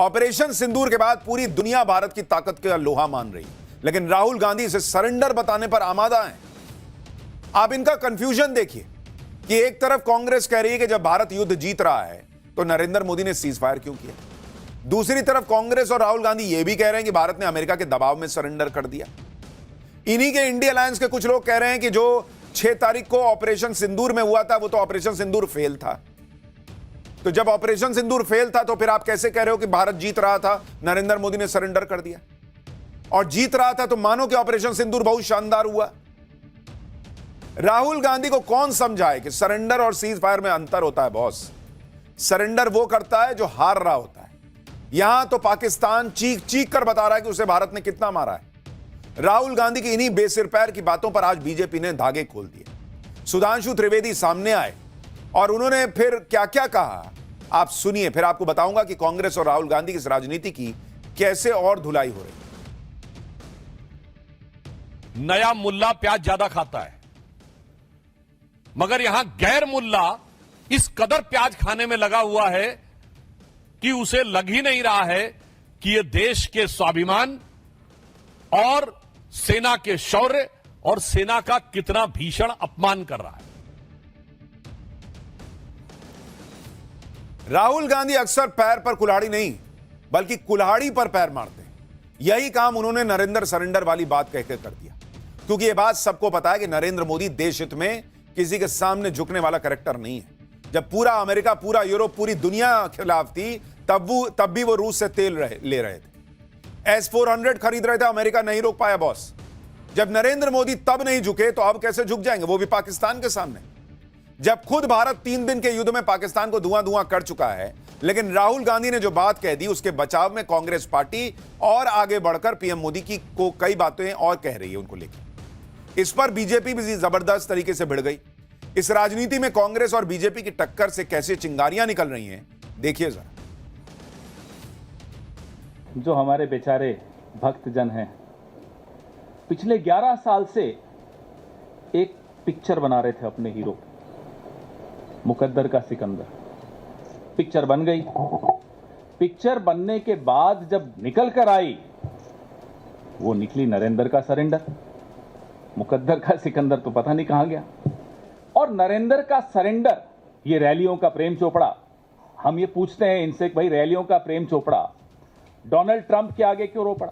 Operation सिंदूर के बाद पूरी दुनिया भारत की ताकत का लोहा मान रही, लेकिन राहुल गांधी इसे सरेंडर बताने पर आमादा हैं। आप इनका कंफ्यूजन देखिए कि एक तरफ कांग्रेस कह रही है कि जब भारत युद्ध जीत रहा है तो नरेंद्र मोदी ने सीज फायर क्यों किया। दूसरी तरफ कांग्रेस और राहुल गांधी यह भी कह रहे हैं कि भारत ने अमेरिका के दबाव में सरेंडर कर दिया। इन्हीं के इंडिया अलायंस के कुछ लोग कह रहे हैं कि जो 6 तारीख को ऑपरेशन सिंदूर में हुआ था वो तो ऑपरेशन सिंदूर फेल था। तो जब ऑपरेशन सिंदूर फेल था तो फिर आप कैसे कह रहे हो कि भारत जीत रहा था, नरेंद्र मोदी ने सरेंडर कर दिया। और जीत रहा था तो मानो कि ऑपरेशन सिंदूर बहुत शानदार हुआ। राहुल गांधी को कौन समझाए कि सरेंडर और सीज फायर में अंतर होता है। बॉस, सरेंडर वो करता है जो हार रहा होता है। यहां तो पाकिस्तान चीख चीख कर बता रहा है कि उसे भारत ने कितना मारा है। राहुल गांधी की इन्हीं बेसिर पैर की बातों पर आज बीजेपी ने धागे खोल दिए। सुधांशु त्रिवेदी सामने आए और उन्होंने फिर क्या क्या कहा, आप सुनिए, फिर आपको बताऊंगा कि कांग्रेस और राहुल गांधी की इस राजनीति की कैसे और धुलाई हो रही है। नया मुल्ला प्याज ज्यादा खाता है, मगर यहां गैर मुल्ला इस कदर प्याज खाने में लगा हुआ है कि उसे लग ही नहीं रहा है कि यह देश के स्वाभिमान और सेना के शौर्य और सेना का कितना भीषण अपमान कर रहा है। राहुल गांधी अक्सर पैर पर कुल्हाड़ी नहीं बल्कि कुल्हाड़ी पर पैर मारते हैं। यही काम उन्होंने नरेंद्र सरेंडर वाली बात कहकर कर दिया, क्योंकि यह बात सबको पता है कि नरेंद्र मोदी देश हित में किसी के सामने झुकने वाला कैरेक्टर नहीं है। जब पूरा अमेरिका, पूरा यूरोप, पूरी दुनिया खिलाफ थी तब भी वो रूस से तेल ले रहे थे। S-400 खरीद रहे थे, अमेरिका नहीं रोक पाया बॉस। जब नरेंद्र मोदी तब नहीं झुके तो अब कैसे झुक जाएंगे, वो भी पाकिस्तान के सामने। जब खुद भारत 3 दिन के युद्ध में पाकिस्तान को धुआं धुआं कर चुका है, लेकिन राहुल गांधी ने जो बात कह दी उसके बचाव में कांग्रेस पार्टी और आगे बढ़कर पीएम मोदी की को कई बातें और कह रही है उनको लेकर। इस पर बीजेपी भी जबरदस्त तरीके से भिड़ गई। इस राजनीति में कांग्रेस और बीजेपी की टक्कर से कैसे चिंगारियां निकल रही हैं, देखिए जरा। जो हमारे बेचारे भक्तजन हैं, पिछले 11 साल से एक पिक्चर बना रहे थे अपने हीरो, मुकद्दर का सिकंदर। पिक्चर बन गई। पिक्चर बनने के बाद जब निकल कर आई, वो निकली नरेंद्र का सरेंडर। मुकद्दर का सिकंदर तो पता नहीं कहां गया। और नरेंद्र का सरेंडर, ये रैलियों का प्रेम चोपड़ा। हम ये पूछते हैं इनसे कि भाई रैलियों का प्रेम चोपड़ा डोनाल्ड ट्रंप के आगे क्यों रो पड़ा,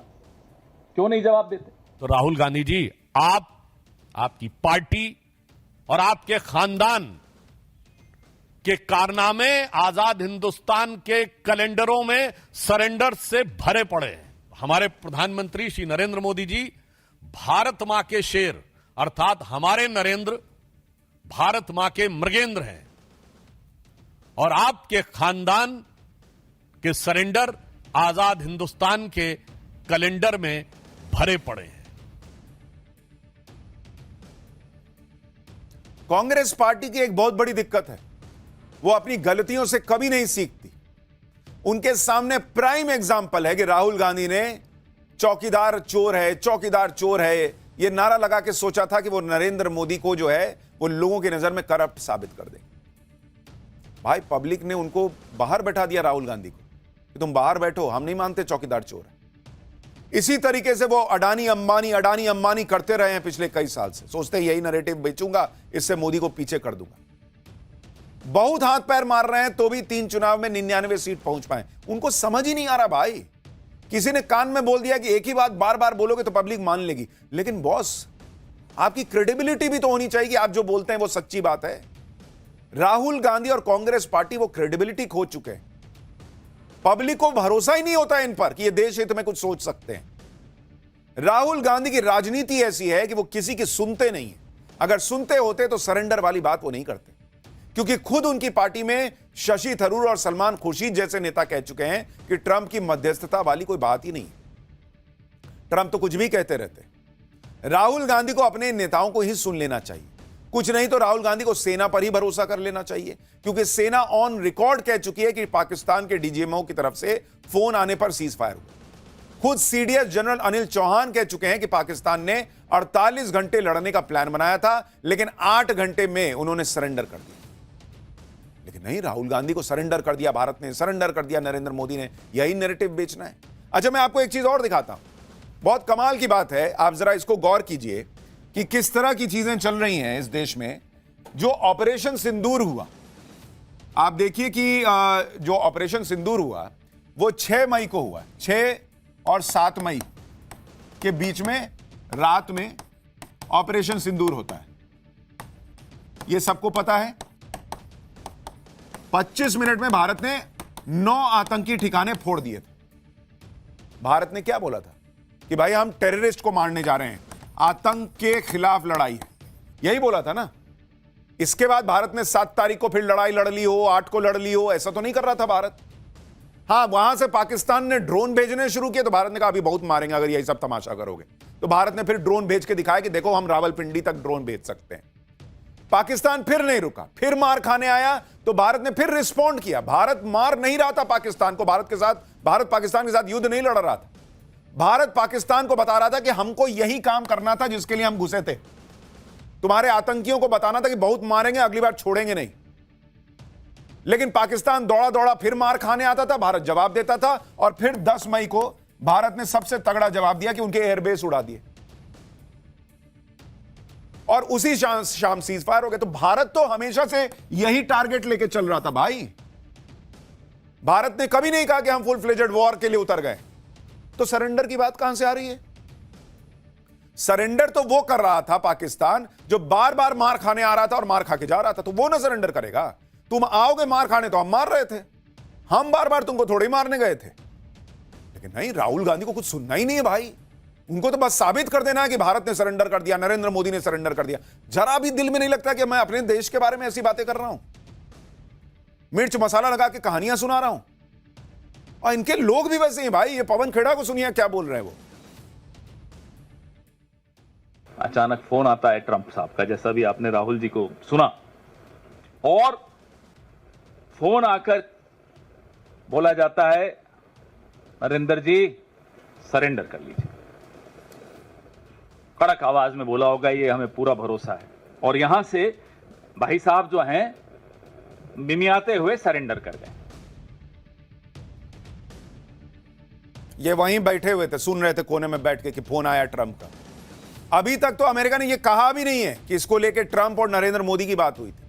क्यों नहीं जवाब देते। तो राहुल गांधी जी, आपकी पार्टी और आपके खानदान के कारनामे आजाद हिंदुस्तान के कैलेंडरों में सरेंडर से भरे पड़े हैं। हमारे प्रधानमंत्री श्री नरेंद्र मोदी जी भारत मां के शेर अर्थात हमारे नरेंद्र भारत मां के मृगेंद्र हैं, और आपके खानदान के सरेंडर आजाद हिंदुस्तान के कैलेंडर में भरे पड़े हैं। कांग्रेस पार्टी की एक बहुत बड़ी दिक्कत है, वो अपनी गलतियों से कभी नहीं सीखती। उनके सामने प्राइम एग्जाम्पल है कि राहुल गांधी ने चौकीदार चोर है, चौकीदार चोर है, ये नारा लगा के सोचा था कि वो नरेंद्र मोदी को जो है वो लोगों की नजर में करप्ट साबित कर देंगे। भाई, पब्लिक ने उनको बाहर बैठा दिया, राहुल गांधी को, कि तुम बाहर बैठो, हम नहीं मानते चौकीदार चोर है। इसी तरीके से वो अडानी अंबानी करते रहे हैं पिछले कई साल से। सोचते हैं यही नैरेटिव बेचूंगा, इससे मोदी को पीछे कर दूंगा। बहुत हाथ पैर मार रहे हैं तो भी 3 चुनाव में 99 सीट पहुंच पाए। उनको समझ ही नहीं आ रहा भाई। किसी ने कान में बोल दिया कि एक ही बात बार बार बोलोगे तो पब्लिक मान लेगी, लेकिन बॉस आपकी क्रेडिबिलिटी भी तो होनी चाहिए कि आप जो बोलते हैं वो सच्ची बात है। राहुल गांधी और कांग्रेस पार्टी वो क्रेडिबिलिटी खो चुके हैं। पब्लिक को भरोसा ही नहीं होता इन पर कि ये देश हित में कुछ सोच सकते हैं। राहुल गांधी की राजनीति ऐसी है कि वो किसी की सुनते नहीं है। अगर सुनते होते तो सरेंडर वाली बात वो नहीं करते, क्योंकि खुद उनकी पार्टी में शशि थरूर और सलमान खुर्शीद जैसे नेता कह चुके हैं कि ट्रंप की मध्यस्थता वाली कोई बात ही नहीं है। ट्रंप तो कुछ भी कहते रहते हैं। राहुल गांधी को अपने नेताओं को ही सुन लेना चाहिए। कुछ नहीं तो राहुल गांधी को सेना पर ही भरोसा कर लेना चाहिए, क्योंकि सेना ऑन रिकॉर्ड कह चुकी है कि पाकिस्तान के डीजीएमओ की तरफ से फोन आने पर सीज फायर हुआ। खुद सीडीएस जनरल अनिल चौहान कह चुके हैं कि पाकिस्तान ने 48 घंटे लड़ने का प्लान बनाया था, लेकिन 8 घंटे में उन्होंने सरेंडर कर दिया। लेकिन नहीं, राहुल गांधी को सरेंडर कर दिया भारत ने, सरेंडर कर दिया नरेंद्र मोदी ने, यही नैरेटिव बेचना है। अच्छा, मैं आपको एक चीज और दिखाता हूं, बहुत कमाल की बात है, आप जरा इसको गौर कीजिए कि किस तरह की चीजें चल रही हैं इस देश में। जो ऑपरेशन सिंदूर हुआ, आप देखिए कि जो ऑपरेशन सिंदूर हुआ वो 6 मई को हुआ, 6 और 7 मई के बीच में रात में ऑपरेशन सिंदूर होता है, ये सबको पता है। 25 मिनट में भारत ने 9 आतंकी ठिकाने फोड़ दिए थे। भारत ने क्या बोला था कि भाई हम टेररिस्ट को मारने जा रहे हैं, आतंक के खिलाफ लड़ाई है, यही बोला था ना। इसके बाद भारत ने 7 तारीख को फिर लड़ाई लड़ ली हो, 8 को लड़ ली हो, ऐसा तो नहीं कर रहा था भारत। हां, वहां से पाकिस्तान ने ड्रोन भेजने शुरू किए तो भारत ने कहा अभी बहुत मारेंगे अगर यही सब तमाशा करोगे। तो भारत ने फिर ड्रोन भेज के दिखाया कि देखो हम रावलपिंडी तक ड्रोन भेज सकते हैं। पाकिस्तान फिर नहीं रुका, फिर मार खाने आया तो भारत ने फिर रिस्पॉन्ड किया। भारत मार नहीं रहा था पाकिस्तान को, भारत पाकिस्तान के साथ युद्ध नहीं लड़ रहा था। भारत पाकिस्तान को बता रहा था कि हमको यही काम करना था जिसके लिए हम घुसे थे। तुम्हारे आतंकियों को बताना था कि बहुत मारेंगे, अगली बार छोड़ेंगे नहीं। लेकिन पाकिस्तान दौड़ा दौड़ा फिर मार खाने आता था, भारत जवाब देता था, और फिर 10 मई को भारत ने सबसे तगड़ा जवाब दिया कि उनके एयरबेस उड़ा दिए और उसी शाम सीज फायर हो गए। तो भारत तो हमेशा से यही टारगेट लेके चल रहा था भाई। भारत ने कभी नहीं कहा कि हम फुल फ्लेजेड वॉर के लिए उतर गए। तो सरेंडर की बात कहां से आ रही है? सरेंडर तो वो कर रहा था पाकिस्तान जो बार बार मार खाने आ रहा था और मार खा के जा रहा था, तो वो ना सरेंडर करेगा। तुम आओगे मार खाने तो हम मार रहे थे, हम बार बार तुमको थोड़ी मारने गए थे। लेकिन नहीं, राहुल गांधी को कुछ सुनना ही नहीं है भाई। उनको तो बस साबित कर देना है कि भारत ने सरेंडर कर दिया, नरेंद्र मोदी ने सरेंडर कर दिया। जरा भी दिल में नहीं लगता कि मैं अपने देश के बारे में ऐसी बातें कर रहा हूं, मिर्च मसाला लगा के कहानियां सुना रहा हूं। और इनके लोग भी वैसे ही भाई। ये पवन खेड़ा को सुनिए क्या बोल रहे हैं वो। अचानक फोन आता है ट्रंप साहब का, जैसा भी आपने राहुल जी को सुना, और फोन आकर बोला जाता है नरेंद्र जी सरेंडर कर लीजिए। कड़क आवाज में बोला होगा, ये हमें पूरा भरोसा है। और यहां से भाई साहब जो हैं मिमियाते हुए सरेंडर कर गए। ये वहीं बैठे हुए थे, सुन रहे थे कोने में बैठ के कि फोन आया ट्रंप का। अभी तक तो अमेरिका ने यह कहा भी नहीं है कि इसको लेके ट्रंप और नरेंद्र मोदी की बात हुई थी।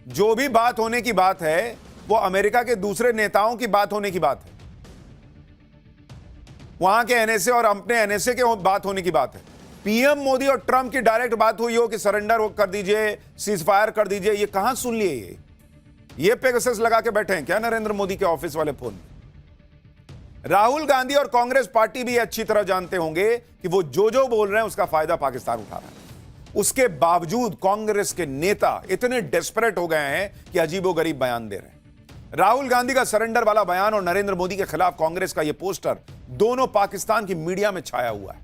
जो भी बात होने की बात है वो अमेरिका के दूसरे नेताओं की बात होने की बात है, वहां के एनएसए और अपने एनएसए के बात होने की बात है। पीएम मोदी और ट्रंप की डायरेक्ट बात हुई हो कि सरेंडर कर दीजिए, सीज फायर कर दीजिए, ये कहां सुन लिए? ये पेगासस लगा के बैठे हैं क्या नरेंद्र मोदी के ऑफिस वाले फोन में? राहुल गांधी और कांग्रेस पार्टी भी अच्छी तरह जानते होंगे कि वो जो बोल रहे हैं उसका फायदा पाकिस्तान उठा रहा है। उसके बावजूद कांग्रेस के नेता इतने डेस्परेट हो गए हैं कि अजीबोगरीब बयान दे रहे हैं। राहुल गांधी का सरेंडर वाला बयान और नरेंद्र मोदी के खिलाफ कांग्रेस का यह पोस्टर दोनों पाकिस्तान की मीडिया में छाया हुआ है।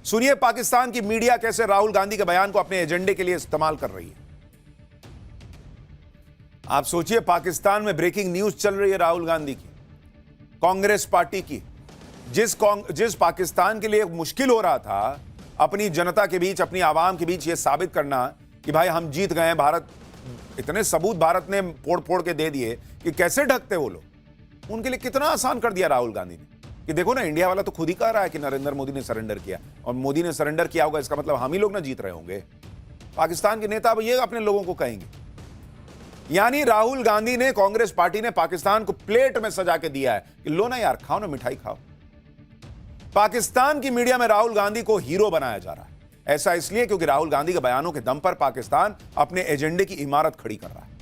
सुनिए पाकिस्तान की मीडिया कैसे राहुल गांधी के बयान को अपने एजेंडे के लिए इस्तेमाल कर रही है। आप सोचिए, पाकिस्तान में ब्रेकिंग न्यूज चल रही है राहुल गांधी की, कांग्रेस पार्टी की, जिस पाकिस्तान के लिए मुश्किल हो रहा था अपनी जनता के बीच, अपनी आवाम के बीच यह साबित करना कि भाई हम जीत गए हैं। भारत, इतने सबूत भारत ने फोड़ फोड़ के दे दिए कि कैसे ढकते वो लोग। उनके लिए कितना आसान कर दिया राहुल गांधी ने कि देखो ना, इंडिया वाला तो खुद ही कह रहा है कि नरेंद्र मोदी ने सरेंडर किया, और मोदी ने सरेंडर किया होगा इसका मतलब हम ही लोग ना जीत रहे होंगे। पाकिस्तान के नेता अब ये अपने लोगों को कहेंगे। यानी राहुल गांधी ने, कांग्रेस पार्टी ने पाकिस्तान को प्लेट में सजा के दिया है कि लो ना यार, खाओ ना मिठाई खाओ। पाकिस्तान की मीडिया में राहुल गांधी को हीरो बनाया जा रहा है। ऐसा इसलिए क्योंकि राहुल गांधी के बयानों के दम पर पाकिस्तान अपने एजेंडे की इमारत खड़ी कर रहा है।